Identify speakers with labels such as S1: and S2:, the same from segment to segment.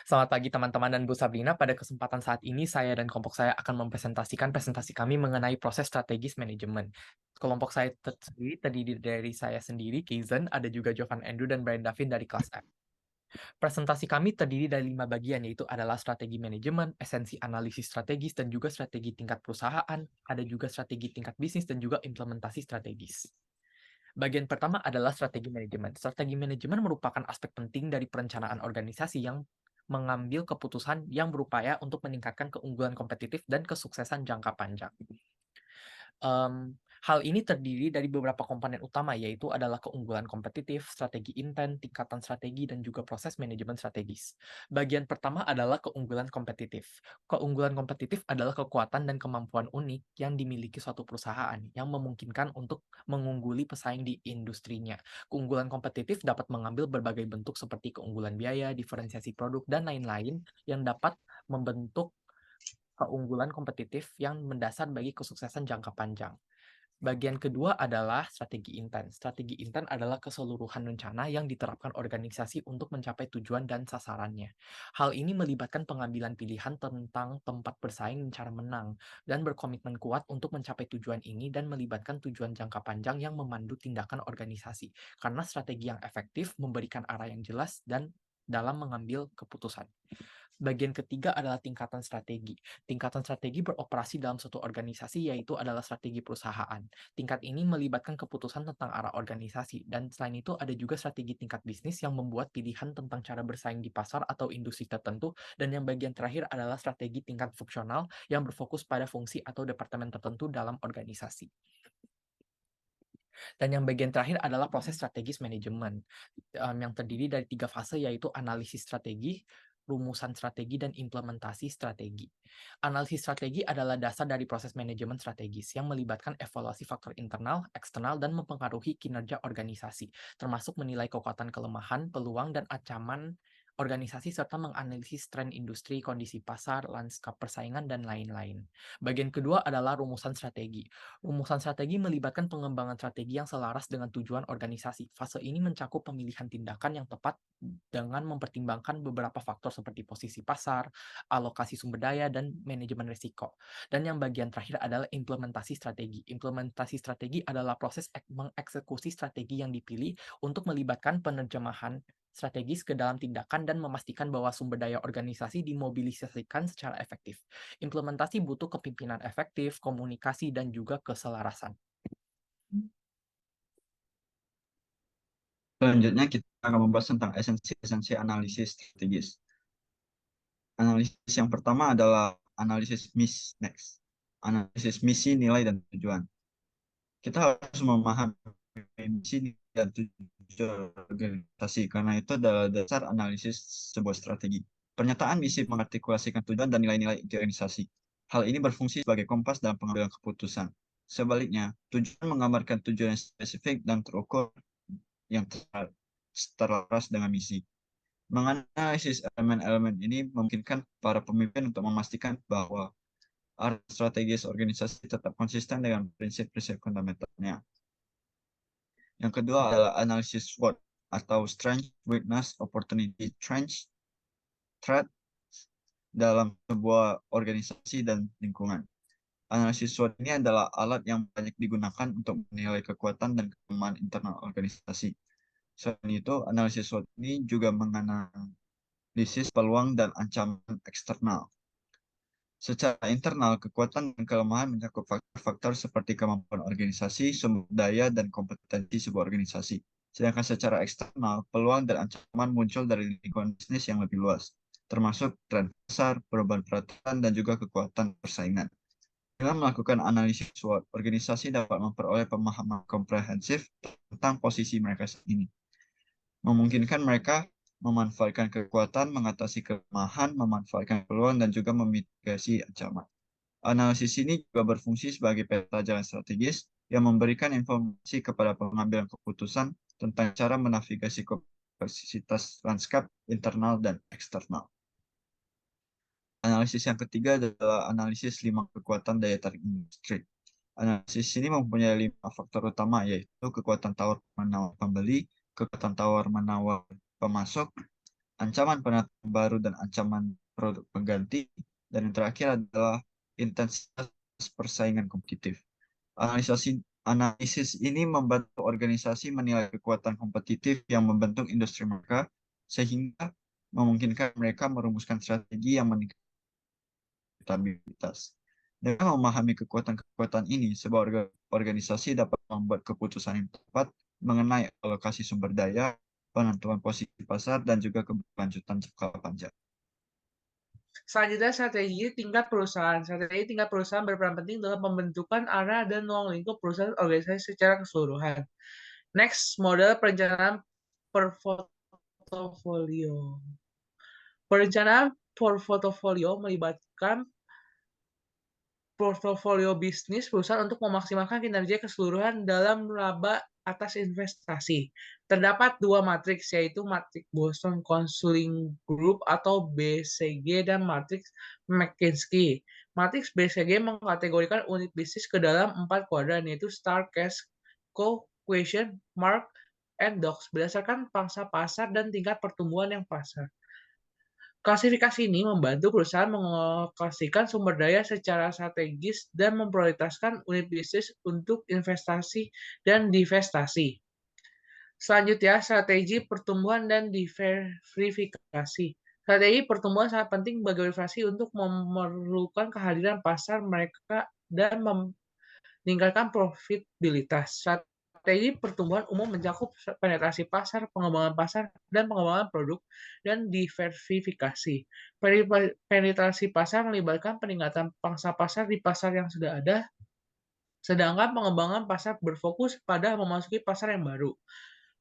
S1: Selamat pagi teman-teman dan Bu Sabrina. Pada kesempatan saat ini saya dan kelompok saya akan mempresentasikan presentasi kami mengenai proses strategis manajemen. Kelompok saya sendiri terdiri dari saya sendiri, Keizen, ada juga Jovan Andrew dan Brian Davin dari kelas F. Presentasi kami terdiri dari 5 bagian, yaitu adalah strategi manajemen, esensi analisis strategis, dan juga strategi tingkat perusahaan, ada juga strategi tingkat bisnis, dan juga implementasi strategis. Bagian pertama adalah strategi manajemen. Strategi manajemen merupakan aspek penting dari perencanaan organisasi yang mengambil keputusan yang berupaya untuk meningkatkan keunggulan kompetitif dan kesuksesan jangka panjang. Hal ini terdiri dari beberapa komponen utama, yaitu adalah keunggulan kompetitif, strategi intent, tingkatan strategi, dan juga proses manajemen strategis. Bagian pertama adalah keunggulan kompetitif. Keunggulan kompetitif adalah kekuatan dan kemampuan unik yang dimiliki suatu perusahaan yang memungkinkan untuk mengungguli pesaing di industrinya. Keunggulan kompetitif dapat mengambil berbagai bentuk seperti keunggulan biaya, diferensiasi produk, dan lain-lain yang dapat membentuk keunggulan kompetitif yang mendasar bagi kesuksesan jangka panjang. Bagian kedua adalah strategi intent. Strategi intent adalah keseluruhan rencana yang diterapkan organisasi untuk mencapai tujuan dan sasarannya. Hal ini melibatkan pengambilan pilihan tentang tempat bersaing dan cara menang, dan berkomitmen kuat untuk mencapai tujuan ini dan melibatkan tujuan jangka panjang yang memandu tindakan organisasi. Karena strategi yang efektif memberikan arah yang jelas dan dalam mengambil keputusan. Bagian ketiga adalah tingkatan strategi. Tingkatan strategi beroperasi dalam suatu organisasi, yaitu adalah strategi perusahaan. Tingkat ini melibatkan keputusan tentang arah organisasi, dan selain itu ada juga strategi tingkat bisnis yang membuat pilihan tentang cara bersaing di pasar atau industri tertentu, dan yang bagian terakhir adalah strategi tingkat fungsional yang berfokus pada fungsi atau departemen tertentu dalam organisasi. Dan yang bagian terakhir adalah proses strategis manajemen, yang terdiri dari 3 fase, yaitu analisis strategi, rumusan strategi, dan implementasi strategi. Analisis strategi adalah dasar dari proses manajemen strategis yang melibatkan evaluasi faktor internal, eksternal, dan mempengaruhi kinerja organisasi, termasuk menilai kekuatan, kelemahan, peluang, dan ancaman organisasi serta menganalisis tren industri, kondisi pasar, lanskap persaingan, dan lain-lain. Bagian kedua adalah rumusan strategi. Rumusan strategi melibatkan pengembangan strategi yang selaras dengan tujuan organisasi. Fase ini mencakup pemilihan tindakan yang tepat dengan mempertimbangkan beberapa faktor seperti posisi pasar, alokasi sumber daya, dan manajemen risiko. Dan yang bagian terakhir adalah implementasi strategi. Implementasi strategi adalah proses mengeksekusi strategi yang dipilih untuk melibatkan penerjemahan strategis ke dalam tindakan dan memastikan bahwa sumber daya organisasi dimobilisasikan secara efektif. Implementasi butuh kepemimpinan efektif, komunikasi, dan juga keselarasan.
S2: Selanjutnya kita akan membahas tentang esensi-esensi analisis strategis. Analisis yang pertama adalah analisis analisis misi, nilai, dan tujuan. Kita harus memahami misi dan tujuan organisasi karena itu adalah dasar analisis sebuah strategi. Pernyataan misi mengartikulasikan tujuan dan nilai-nilai inti organisasi. Hal ini berfungsi sebagai kompas dalam pengambilan keputusan. Sebaliknya, tujuan menggambarkan tujuan yang spesifik dan terukur yang terlaras dengan misi. Menganalisis elemen-elemen ini memungkinkan para pemimpin untuk memastikan bahwa arah strategis organisasi tetap konsisten dengan prinsip-prinsip fundamentalnya. Yang kedua adalah analisis SWOT atau Strength, Weakness, Opportunity, Threat dalam sebuah organisasi dan lingkungan. Analisis SWOT ini adalah alat yang banyak digunakan untuk menilai kekuatan dan kelemahan internal organisasi. Selain itu, analisis SWOT ini juga menganalisis peluang dan ancaman eksternal. Secara internal, kekuatan dan kelemahan mencakup faktor-faktor seperti kemampuan organisasi, sumber daya, dan kompetensi sebuah organisasi. Sedangkan secara eksternal, peluang dan ancaman muncul dari lingkungan bisnis yang lebih luas, termasuk tren pasar, perubahan peraturan, dan juga kekuatan persaingan. Dengan melakukan analisis SWOT, organisasi dapat memperoleh pemahaman komprehensif tentang posisi mereka saat ini, memungkinkan mereka memanfaatkan kekuatan, mengatasi kelemahan, memanfaatkan peluang, dan juga memitigasi ancaman. Analisis ini juga berfungsi sebagai peta jalan strategis yang memberikan informasi kepada pengambilan keputusan tentang cara menavigasi kompleksitas lanskap internal dan eksternal. Analisis yang ketiga adalah analisis 5 kekuatan daya tarik industri. Analisis ini mempunyai 5 faktor utama, yaitu kekuatan tawar menawar pembeli, kekuatan tawar menawar pemasok, ancaman penantang baru dan ancaman produk pengganti, dan yang terakhir adalah intensitas persaingan kompetitif. Analisis ini membantu organisasi menilai kekuatan kompetitif yang membentuk industri mereka, sehingga memungkinkan mereka merumuskan strategi yang meningkatkan stabilitas. Dengan memahami kekuatan-kekuatan ini, sebuah organisasi dapat membuat keputusan yang tepat mengenai alokasi sumber daya, penentuan posisi pasar, dan juga keberlanjutan jangka panjang.
S3: Selanjutnya, strategi tingkat perusahaan. Strategi tingkat perusahaan berperan penting dalam pembentukan arah dan ruang lingkup perusahaan organisasi secara keseluruhan. Next, model perencanaan per portofolio. Perencanaan portofolio melibatkan portofolio bisnis perusahaan untuk memaksimalkan kinerja keseluruhan dalam laba atas investasi. Terdapat dua matriks, yaitu matriks Boston Consulting Group atau BCG dan matriks McKinsey. Matriks BCG mengkategorikan unit bisnis ke dalam 4 kuadran, yaitu Star, Cash, Co, Question, Mark, and Docs, berdasarkan pangsa pasar dan tingkat pertumbuhan yang pasar. Klasifikasi ini membantu perusahaan mengalokasikan sumber daya secara strategis dan memprioritaskan unit bisnis untuk investasi dan divestasi. Selanjutnya, strategi pertumbuhan dan diversifikasi. Strategi pertumbuhan sangat penting bagi organisasi untuk memerlukan kehadiran pasar mereka dan meningkatkan profitabilitas. Strategi pertumbuhan umum mencakup penetrasi pasar, dan pengembangan produk, dan diversifikasi. Penetrasi pasar melibatkan peningkatan pangsa pasar di pasar yang sudah ada, sedangkan pengembangan pasar berfokus pada memasuki pasar yang baru.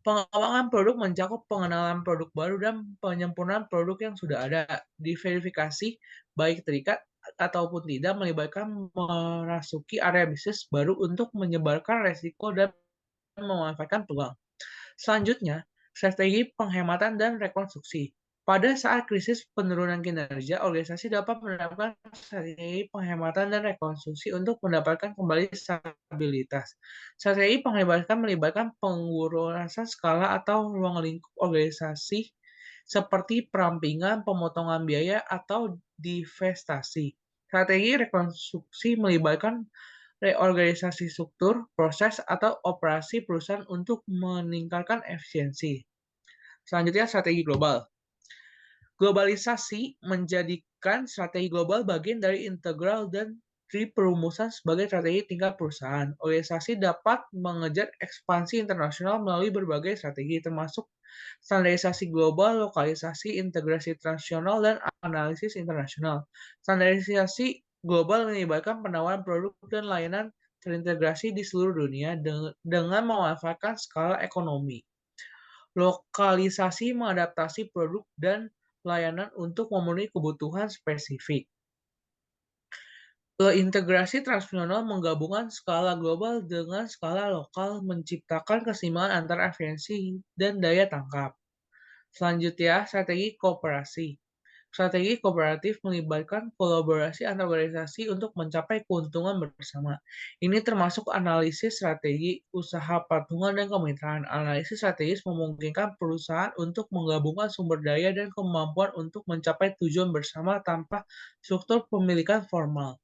S3: Pengembangan produk mencakup pengenalan produk baru dan penyempurnaan produk yang sudah ada. Diverifikasi, baik terikat ataupun tidak, melibatkan memasuki area bisnis baru untuk menyebarkan resiko dan memanfaatkan peluang. Selanjutnya, strategi penghematan dan rekonstruksi. Pada saat krisis penurunan kinerja, organisasi dapat menerapkan strategi penghematan dan rekonstruksi untuk mendapatkan kembali stabilitas. Strategi penghematan melibatkan pengurangan skala atau ruang lingkup organisasi seperti perampingan, pemotongan biaya, atau divestasi. Strategi rekonstruksi melibatkan reorganisasi struktur, proses, atau operasi perusahaan untuk meningkatkan efisiensi. Selanjutnya, strategi global. Globalisasi menjadikan strategi global bagian dari integral dan perumusan sebagai strategi tingkat perusahaan. Organisasi dapat mengejar ekspansi internasional melalui berbagai strategi, termasuk standarisasi global, lokalisasi, integrasi transnasional, dan analisis internasional. Standarisasi global melibatkan penawaran produk dan layanan terintegrasi di seluruh dunia dengan memanfaatkan skala ekonomi. Lokalisasi mengadaptasi produk dan layanan untuk memenuhi kebutuhan spesifik. Integrasi transnasional menggabungkan skala global dengan skala lokal, menciptakan keseimbangan antara efisiensi dan daya tangkap. Selanjutnya, strategi kooperasi. Strategi kooperatif melibatkan kolaborasi antar organisasi untuk mencapai keuntungan bersama. Ini termasuk analisis strategi, usaha patungan, dan kemitraan. Analisis strategis memungkinkan perusahaan untuk menggabungkan sumber daya dan kemampuan untuk mencapai tujuan bersama tanpa struktur pemilikan formal.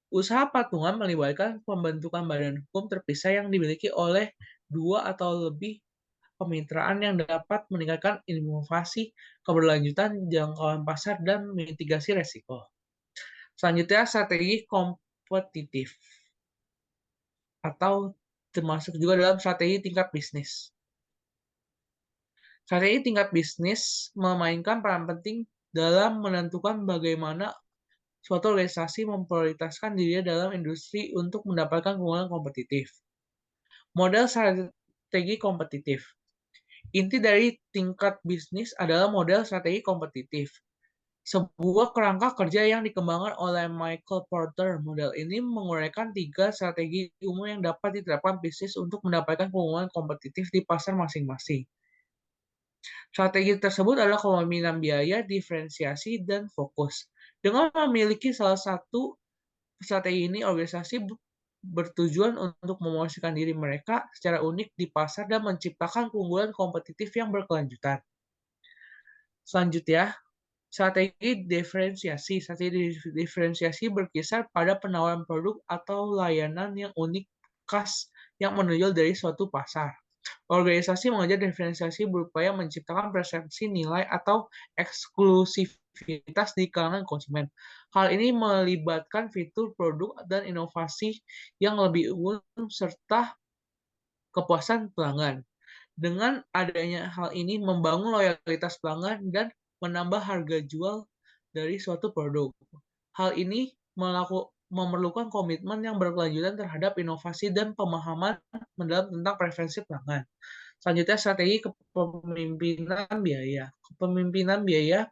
S3: Usaha patungan melibatkan pembentukan badan hukum terpisah yang dimiliki oleh dua atau lebih kemitraan yang dapat meningkatkan inovasi, keberlanjutan, jangkauan pasar, dan mitigasi resiko. Selanjutnya, strategi kompetitif atau termasuk juga dalam strategi tingkat bisnis. Strategi tingkat bisnis memainkan peran penting dalam menentukan bagaimana suatu organisasi memprioritaskan dirinya dalam industri untuk mendapatkan keunggulan kompetitif. Model strategi kompetitif. Inti dari tingkat bisnis adalah model strategi kompetitif. Sebuah kerangka kerja yang dikembangkan oleh Michael Porter. Model ini menguraikan 3 strategi umum yang dapat diterapkan bisnis untuk mendapatkan keunggulan kompetitif di pasar masing-masing. Strategi tersebut adalah kepemimpinan biaya, diferensiasi, dan fokus. Dengan memiliki salah satu strategi ini, organisasi bertujuan untuk memosisikan diri mereka secara unik di pasar dan menciptakan keunggulan kompetitif yang berkelanjutan. Selanjutnya, strategi diferensiasi. Strategi diferensiasi berkisar pada penawaran produk atau layanan yang unik, khas, yang menonjol dari suatu pasar. Organisasi mengajar diferensiasi berupaya menciptakan persepsi nilai atau eksklusivitas di kalangan konsumen. Hal ini melibatkan fitur produk dan inovasi yang lebih unggul serta kepuasan pelanggan. Dengan adanya hal ini membangun loyalitas pelanggan dan menambah harga jual dari suatu produk. Hal ini memerlukan komitmen yang berkelanjutan terhadap inovasi dan pemahaman mendalam tentang preferensi pelanggan. Selanjutnya, strategi kepemimpinan biaya. Kepemimpinan biaya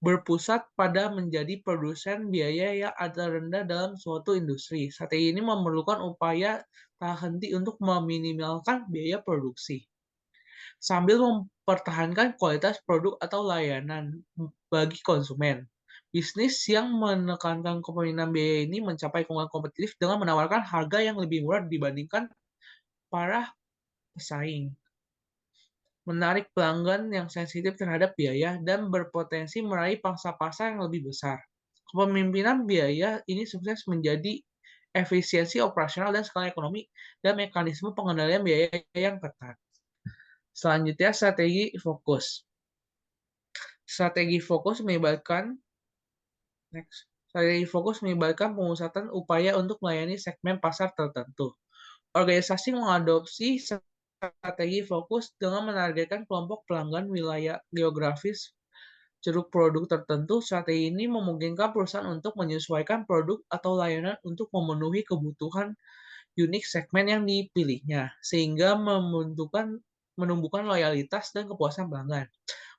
S3: berpusat pada menjadi produsen biaya yang ada rendah dalam suatu industri. Strategi ini memerlukan upaya tak henti untuk meminimalkan biaya produksi, sambil mempertahankan kualitas produk atau layanan bagi konsumen. Bisnis yang menekankan kepemimpinan biaya ini mencapai keunggulan kompetitif dengan menawarkan harga yang lebih murah dibandingkan para pesaing, menarik pelanggan yang sensitif terhadap biaya, dan berpotensi meraih pangsa pasar yang lebih besar. Kepemimpinan biaya ini sukses menjadi efisiensi operasional dan skala ekonomi dan mekanisme pengendalian biaya yang ketat. Selanjutnya, strategi fokus. Strategi fokus melibatkan pemusatan upaya untuk melayani segmen pasar tertentu. Organisasi mengadopsi strategi fokus dengan menargetkan kelompok pelanggan wilayah geografis ceruk produk tertentu. Strategi ini memungkinkan perusahaan untuk menyesuaikan produk atau layanan untuk memenuhi kebutuhan unik segmen yang dipilihnya, sehingga menumbuhkan loyalitas dan kepuasan pelanggan.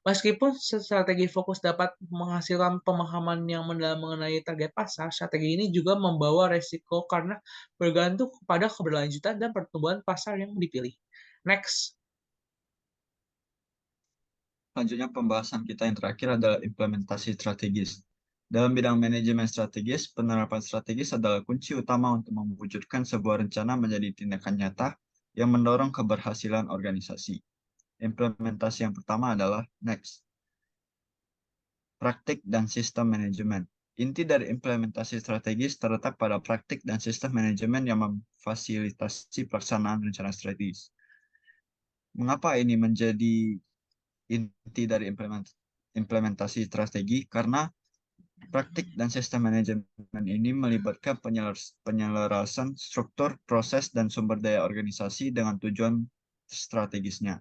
S3: Meskipun strategi fokus dapat menghasilkan pemahaman yang mendalam mengenai target pasar, strategi ini juga membawa resiko karena bergantung pada keberlanjutan dan pertumbuhan pasar yang dipilih. Next.
S2: Selanjutnya pembahasan kita yang terakhir adalah implementasi strategis. Dalam bidang manajemen strategis, penerapan strategis adalah kunci utama untuk mewujudkan sebuah rencana menjadi tindakan nyata yang mendorong keberhasilan organisasi. Implementasi yang pertama adalah next. Praktik dan sistem manajemen. Inti dari implementasi strategis terletak pada praktik dan sistem manajemen yang memfasilitasi pelaksanaan rencana strategis. Mengapa ini menjadi inti dari implementasi strategi? Karena praktik dan sistem manajemen ini melibatkan penyelarasan struktur, proses, dan sumber daya organisasi dengan tujuan strategisnya.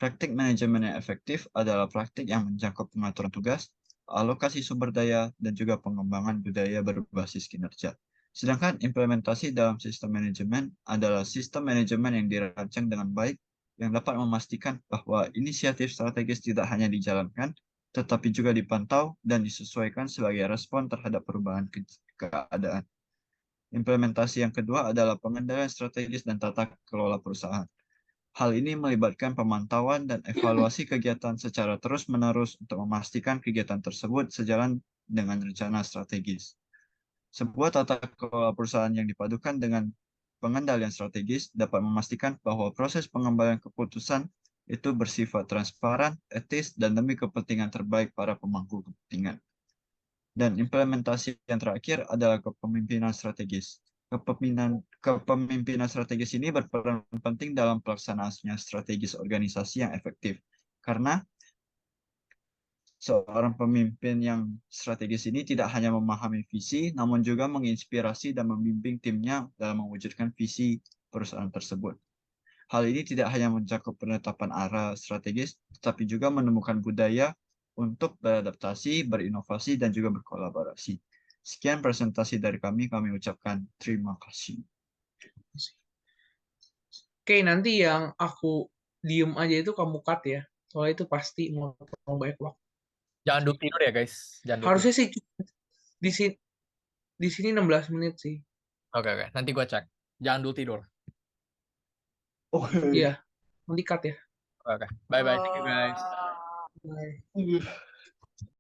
S2: Praktik manajemen yang efektif adalah praktik yang mencakup pengaturan tugas, alokasi sumber daya, dan juga pengembangan budaya berbasis kinerja. Sedangkan implementasi dalam sistem manajemen adalah sistem manajemen yang dirancang dengan baik, yang dapat memastikan bahwa inisiatif strategis tidak hanya dijalankan, tetapi juga dipantau dan disesuaikan sebagai respon terhadap perubahan keadaan. Implementasi yang kedua adalah pengendalian strategis dan tata kelola perusahaan. Hal ini melibatkan pemantauan dan evaluasi kegiatan secara terus-menerus untuk memastikan kegiatan tersebut sejalan dengan rencana strategis. Sebuah tata kelola perusahaan yang dipadukan dengan pengendalian strategis dapat memastikan bahwa proses pengembalian keputusan itu bersifat transparan, etis, dan demi kepentingan terbaik para pemangku kepentingan. Dan implementasi yang terakhir adalah kepemimpinan strategis. Kepemimpinan strategis ini berperan penting dalam pelaksanaannya strategis organisasi yang efektif. Karena seorang pemimpin yang strategis ini tidak hanya memahami visi, namun juga menginspirasi dan membimbing timnya dalam mewujudkan visi perusahaan tersebut. Hal ini tidak hanya mencakup penetapan arah strategis, tetapi juga menemukan budaya untuk beradaptasi, berinovasi, dan juga berkolaborasi. Sekian presentasi dari kami ucapkan terima kasih.
S3: Oke, nanti yang aku diem aja itu kamu cut ya. Soalnya itu pasti mau banyak waktu.
S1: Jangan dulu tidur ya guys. Jangan dulu
S3: Harusnya
S1: tidur.
S3: sih di sini 16 menit sih.
S1: Oke. Nanti gue cek. Jangan dulu tidur.
S3: Iya, nanti cut ya.
S1: Oke. Bye-bye. Thank you guys.
S3: Bye.